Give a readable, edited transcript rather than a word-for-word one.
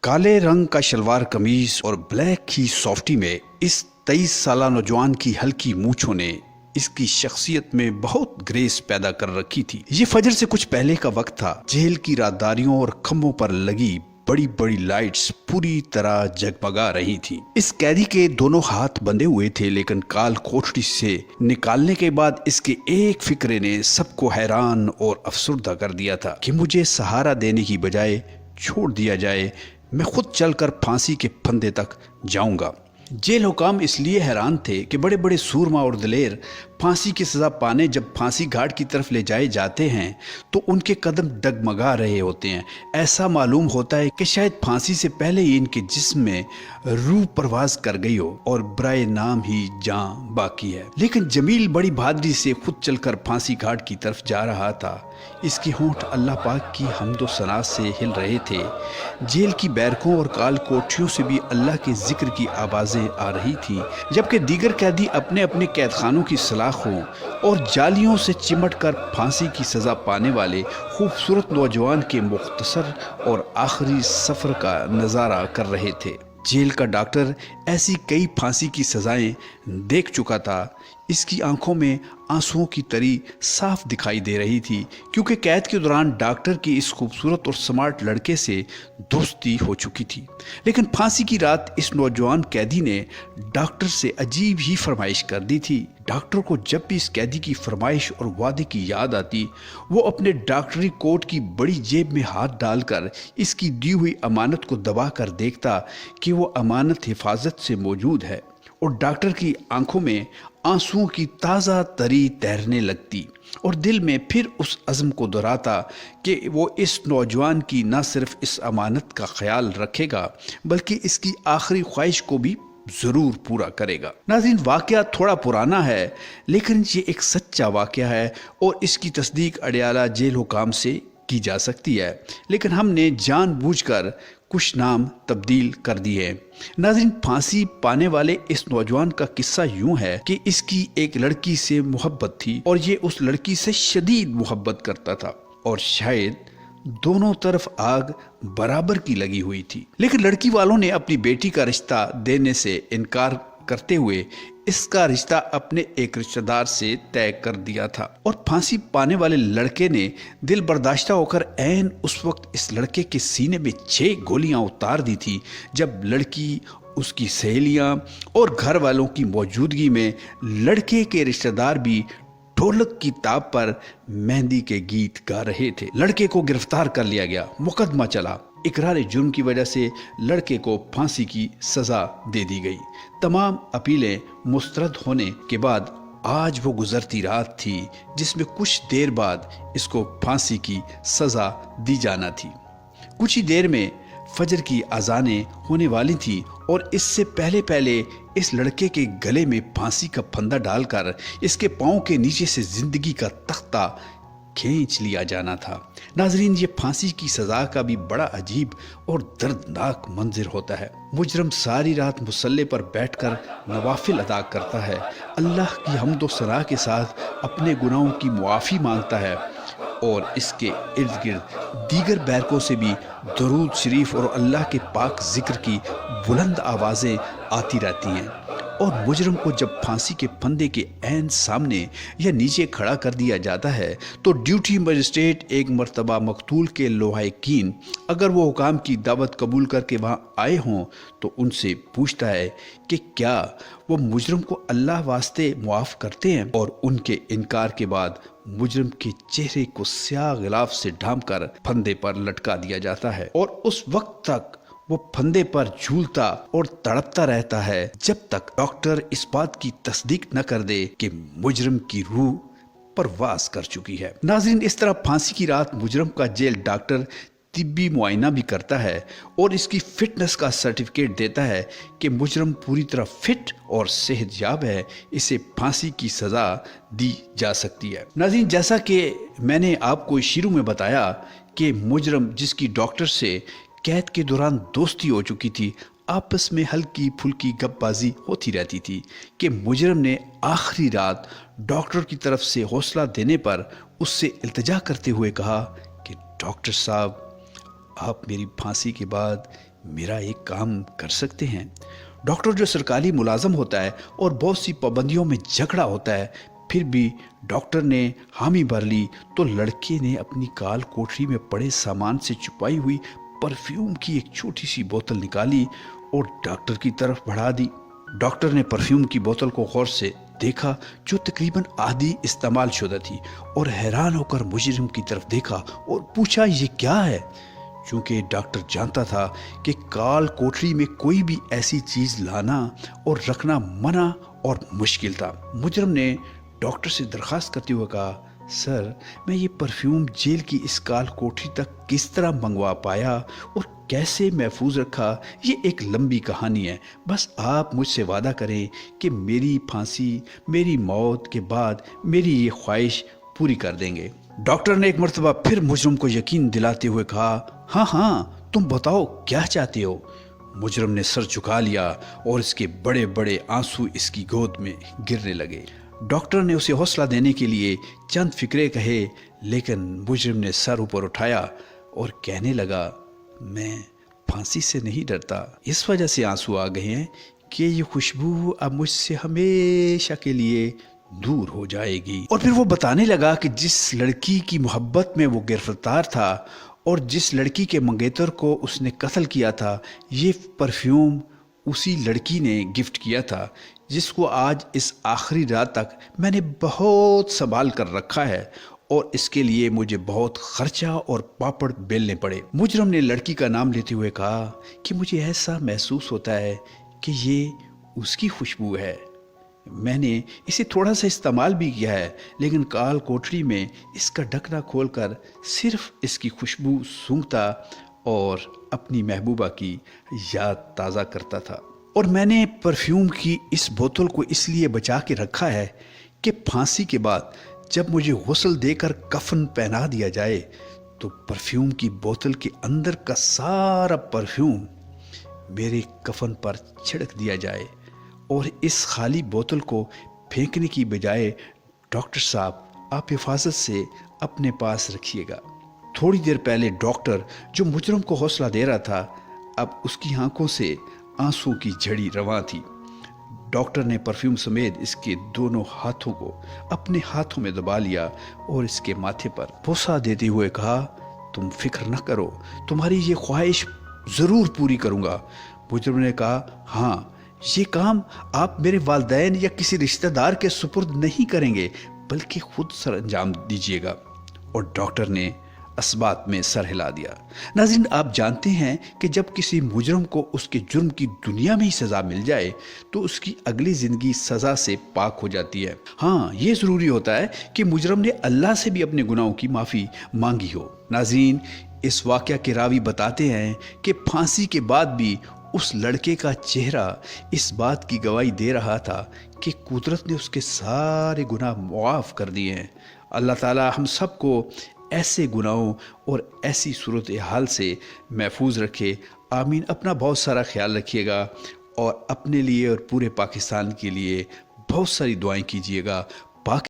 काले रंग का शलवार कमीज और ब्लैक ही सॉफ्टी में इस 23 साला नौजवान की हल्की मूंछों ने इसकी शख्सियत में बहुत ग्रेस पैदा कर रखी थी। ये फजर से कुछ पहले का वक्त था। जेल की राहदारियों और खंभों पर लगी बड़ी बड़ी लाइट्स पूरी तरह जगमगा रही थी। इस कैदी के दोनों हाथ बंधे हुए थे, लेकिन काल कोठरी से निकालने के बाद इसके एक फिक्रे ने सबको हैरान और अफसुर्दा कर दिया था कि मुझे सहारा देने की बजाय छोड़ दिया जाए, मैं खुद चलकर फांसी के फंदे तक जाऊंगा। जेल हुकाम इसलिए हैरान थे कि बड़े बड़े सूरमा और दिलेर फांसी की सज़ा पाने जब फांसी घाट की तरफ ले जाए जाते हैं तो उनके कदम डगमगा रहे होते हैं। ऐसा मालूम होता है कि शायद फांसी से पहले ही इनके जिस्म में रूह परवाज कर गई हो और बराए नाम ही जान बाकी है। लेकिन जमील बड़ी बहादुरी से खुद चलकर फांसी घाट की तरफ जा रहा था। इसके होंठ अल्लाह पाक की हम्दो सना से हिल रहे थे। जेल की बैरकों और काल कोठरियों से भी अल्लाह के जिक्र की आवाज़ें आ रही थी, जबकि दीगर कैदी अपने अपने कैदखानों की सलाखों और जालियों से चिमट कर फांसी की सज़ा पाने वाले खूबसूरत नौजवान के मुख्तसर और आखिरी सफ़र का नज़ारा कर रहे थे। जेल का डॉक्टर ऐसी कई फांसी की सज़ाएं देख चुका था। इसकी आंखों में आंसुओं की तरी साफ दिखाई दे रही थी, क्योंकि कैद के दौरान डॉक्टर की इस खूबसूरत और स्मार्ट लड़के से दोस्ती हो चुकी थी। लेकिन फांसी की रात इस नौजवान कैदी ने डॉक्टर से अजीब ही फरमाइश कर दी थी। डॉक्टर को जब भी इस कैदी की फरमाइश और वादे की याद आती, वो अपने डॉक्टरी कोट की बड़ी जेब में हाथ डालकर इसकी दी हुई अमानत को दबा कर देखता कि वो अमानत हिफाजत से मौजूद है, और डॉक्टर की आंखों में आंसुओं की ताज़ा तरी तैरने लगती और दिल में फिर उस अज़्म को दोहराता कि वो इस नौजवान की न सिर्फ इस अमानत का ख्याल रखेगा बल्कि इसकी आखिरी ख्वाहिश को भी ज़रूर पूरा करेगा। नाज़रीन, वाक़या थोड़ा पुराना है, लेकिन ये एक सच्चा वाक़या है और इसकी तस्दीक अडियाला जेल हुकाम से की जा सकती है, लेकिन हमने जानबूझकर कुछ नाम तब्दील कर दिए। नाज़रीन, फांसी पाने वाले इस नौजवान का किस्सा यूं है कि इसकी एक लड़की से मोहब्बत थी और ये उस लड़की से शदीद मोहब्बत करता था और शायद दोनों तरफ आग बराबर की लगी हुई थी। लेकिन लड़की वालों ने अपनी बेटी का रिश्ता देने से इनकार करते हुए इसका रिश्ता अपने एक रिश्तेदार से तय कर दिया था और फांसी पाने वाले लड़के ने दिल बर्दाश्ता होकर ऐन उस वक्त इस लड़के के सीने में 6 गोलियां उतार दी थी, जब लड़की, उसकी सहेलियां और घर वालों की मौजूदगी में लड़के के रिश्तेदार भी ढोलक की ताप पर मेहंदी के गीत गा रहे थे। लड़के को गिरफ्तार कर लिया गया, मुकदमा चला। इकरार जुर्म की वजह से लड़के को फांसी की सज़ा दे दी गई। तमाम अपीलें मुस्तरद होने के बाद आज वो गुजरती रात थी जिसमें कुछ देर बाद इसको फांसी की सज़ा दी जाना थी। कुछ ही देर में फजर की अजानें होने वाली थी और इससे पहले पहले इस लड़के के गले में फांसी का फंदा डालकर इसके पाँव के नीचे से जिंदगी का तख्ता खींच लिया जाना था। नाजरीन, ये फांसी की सज़ा का भी बड़ा अजीब और दर्दनाक मंजर होता है। मुजरम सारी रात मुसल्ले पर बैठकर नवाफिल अदा करता है, अल्लाह की हम्दो सना के साथ अपने गुनाहों की मुआफ़ी मांगता है और इसके इर्द गिर्द दीगर बैरकों से भी दरूद शरीफ और अल्लाह के पाक जिक्र की बुलंद आवाज़ें आती रहती हैं। और मुजरम को जब फांसी के फंदे के ऐन सामने या नीचे खड़ा कर दिया जाता है तो ड्यूटी मजिस्ट्रेट एक मर्तबा मकतूल के लोहायकीन अगर वो हुकाम की दावत कबूल करके वहाँ आए हों तो उनसे पूछता है कि क्या वो मुजरम को अल्लाह वास्ते मुआफ़ करते हैं, और उनके इनकार के बाद मुजरम के चेहरे को स्याह गिलाफ से ढांप कर फंदे पर लटका दिया जाता है और उस वक्त तक वो फंदे पर झूलता और तड़पता रहता है जब तक डॉक्टर इस बात की तस्दीक न कर दे कि मुजरम की रूह परवास कर चुकी है। नाज़रीन, इस तरह फांसी की रात मुजरम का जेल डॉक्टर तिब्बी मुआयना भी करता है और इसकी फिटनेस का सर्टिफिकेट देता है कि मुजरम पूरी तरह फिट और सेहतयाब है, इसे फांसी की सज़ा दी जा सकती है। नाज़रीन, जैसा कि मैंने आपको शुरू में बताया कि मुजरम जिसकी डॉक्टर से कैद के दौरान दोस्ती हो चुकी थी, आपस में हल्की फुल्की गपबाजी होती रहती थी कि मुजरम ने आखिरी रात डॉक्टर की तरफ से हौसला देने पर उससे इल्तिजा करते हुए कहा कि डॉक्टर साहब, आप मेरी फांसी के बाद میرا ایک کام کر سکتے ہیں؟ ڈاکٹر جو سرکاری ملازم ہوتا ہے اور بہت سی پابندیوں میں جھگڑا ہوتا ہے، پھر بھی ڈاکٹر نے حامی بھر لی تو لڑکے نے اپنی کال کوٹری میں پڑے سامان سے چھپائی ہوئی پرفیوم کی ایک چھوٹی سی بوتل نکالی اور ڈاکٹر کی طرف بڑھا دی۔ ڈاکٹر نے پرفیوم کی بوتل کو غور سے دیکھا جو تقریباً آدھی استعمال شدہ تھی، اور حیران ہو کر مجرم کی طرف دیکھا اور پوچھا یہ کیا ہے؟ چونکہ ڈاکٹر جانتا تھا کہ کال کوٹری میں کوئی بھی ایسی چیز لانا اور رکھنا منع اور مشکل تھا۔ مجرم نے ڈاکٹر سے درخواست کرتے ہوئے کہا، سر، میں یہ پرفیوم جیل کی اس کال کوٹری تک کس طرح منگوا پایا اور کیسے محفوظ رکھا، یہ ایک لمبی کہانی ہے۔ بس آپ مجھ سے وعدہ کریں کہ میری پھانسی، میری موت کے بعد میری یہ خواہش پوری کر دیں گے۔ ڈاکٹر نے ایک مرتبہ پھر مجرم کو یقین دلاتے ہوئے کہا، ہاں ہاں، تم بتاؤ کیا چاہتے ہو؟ مجرم نے سر جھکا لیا اور اس کے بڑے بڑے آنسو اس کی گود میں گرنے لگے۔ ڈاکٹر نے اسے حوصلہ دینے کے لیے چند فکرے کہے، لیکن مجرم نے سر اوپر اٹھایا اور کہنے لگا، میں پھانسی سے نہیں ڈرتا، اس وجہ سے آنسو آ گئے ہیں کہ یہ خوشبو اب مجھ سے ہمیشہ کے لیے دور ہو جائے گی۔ اور پھر وہ بتانے لگا کہ جس لڑکی کی محبت میں وہ گرفتار تھا اور جس لڑکی کے منگیتر کو اس نے قتل کیا تھا، یہ پرفیوم اسی لڑکی نے گفٹ کیا تھا، جس کو آج اس آخری رات تک میں نے بہت سنبھال کر رکھا ہے، اور اس کے لیے مجھے بہت خرچہ اور پاپڑ بیلنے پڑے۔ مجرم نے لڑکی کا نام لیتے ہوئے کہا کہ مجھے ایسا محسوس ہوتا ہے کہ یہ اس کی خوشبو ہے۔ میں نے اسے تھوڑا سا استعمال بھی کیا ہے، لیکن کال کوٹری میں اس کا ڈھکنا کھول کر صرف اس کی خوشبو سونگھتا اور اپنی محبوبہ کی یاد تازہ کرتا تھا۔ اور میں نے پرفیوم کی اس بوتل کو اس لیے بچا کے رکھا ہے کہ پھانسی کے بعد جب مجھے غسل دے کر کفن پہنا دیا جائے تو پرفیوم کی بوتل کے اندر کا سارا پرفیوم میرے کفن پر چھڑک دیا جائے، اور اس خالی بوتل کو پھینکنے کی بجائے ڈاکٹر صاحب آپ حفاظت سے اپنے پاس رکھیے گا۔ تھوڑی دیر پہلے ڈاکٹر جو مجرم کو حوصلہ دے رہا تھا، اب اس کی آنکھوں سے آنسو کی جھڑی رواں تھی۔ ڈاکٹر نے پرفیوم سمیت اس کے دونوں ہاتھوں کو اپنے ہاتھوں میں دبا لیا اور اس کے ماتھے پر بوسہ دیتے ہوئے کہا، تم فکر نہ کرو، تمہاری یہ خواہش ضرور پوری کروں گا۔ مجرم نے کہا، ہاں، یہ کام آپ میرے والدین یا کسی رشتہ دار کے سپرد نہیں کریں گے، بلکہ خود سر انجام دیجیے گا۔ اور ڈاکٹر نے اسبات میں سر ہلا دیا۔ ناظرین، آپ جانتے ہیں کہ جب کسی مجرم کو اس کے جرم کی دنیا میں ہی سزا مل جائے تو اس کی اگلی زندگی سزا سے پاک ہو جاتی ہے۔ ہاں، یہ ضروری ہوتا ہے کہ مجرم نے اللہ سے بھی اپنے گناہوں کی معافی مانگی ہو۔ ناظرین، اس واقعہ کے راوی بتاتے ہیں کہ پھانسی کے بعد بھی اس لڑکے کا چہرہ اس بات کی گواہی دے رہا تھا کہ قدرت نے اس کے سارے گناہ معاف کر دیے ہیں۔ اللہ تعالی ہم سب کو ایسے گناہوں اور ایسی صورتحال سے محفوظ رکھے، آمین۔ اپنا بہت سارا خیال رکھیے گا، اور اپنے لیے اور پورے پاکستان کے لیے بہت ساری دعائیں کیجیے گا۔